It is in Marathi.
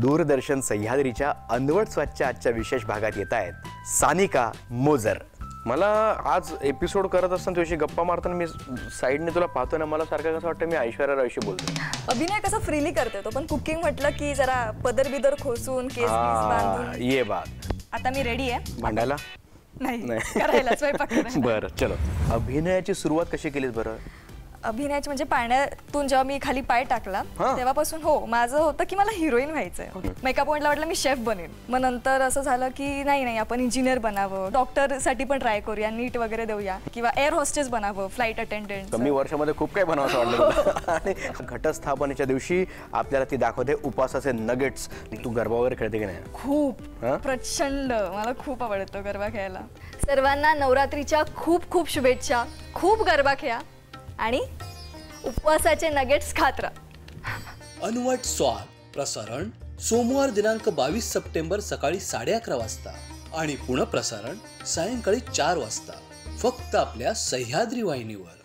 दूरदर्शन सह्याद्रीच्या अनवट स्वच्छ आजच्या विशेष भागात येत आहेत सानिका मोजर. मला आज एपिसोड करत असताना तुझ्याशी गप्पा मारताना मी साईडने तुला पाहतो ना, मला सारखं कसं वाटतं मी ऐश्वर्या रायशी बोलतो. अभिनय कसं फ्रीली करते तो, पण कुकिंग म्हटलं की जरा पदर बिदर खोसून केस बांधून. ये बात. आता मी रेडी आहे भांडायला नाही करायला स्वयंपाक करायला. बरं चलो. अभिनयाची सुरुवात कशी केलीस बरं? अभिनयाची म्हणजे पाण्यातून जेव्हा मी खाली पाय टाकला तेव्हापासून हो माझं होतं की मला हिरोईन व्हायचंय. मेकअप पॉइंटला वाटलं मी शेफ बनेन. मग नंतर असं झालं की नाही आपण इंजिनियर बनावं, डॉक्टर साठी पण ट्राय करूया, नीट वगैरे देऊया, किंवा एअर होस्टेस बनावं, फ्लाईट अटेंडंट. कमी वर्षामध्ये खूप काही बनावं वाटलं. आणि घटस्थापनेच्या दिवशी आपल्याला ती दाखवते उपासाचे नगेट्स. तू गरबा वगैरे खेळते की नाही? खूप प्रचंड, मला खूप आवडतं गरबा खेळायला. सर्वांना नवरात्रीच्या खूप खूप शुभेच्छा. खूप गरबा खेळा आणि उपवासाचे नगेट्स खात राहा. अनवट स्वाद प्रसारण सोमवार दिनांक 22 सप्टेंबर सकाळी 11:30 वाजता आणि पुनःप्रसारण सायंकाळी 4 वाजता फक्त आपल्या सह्याद्री वाहिनीवर.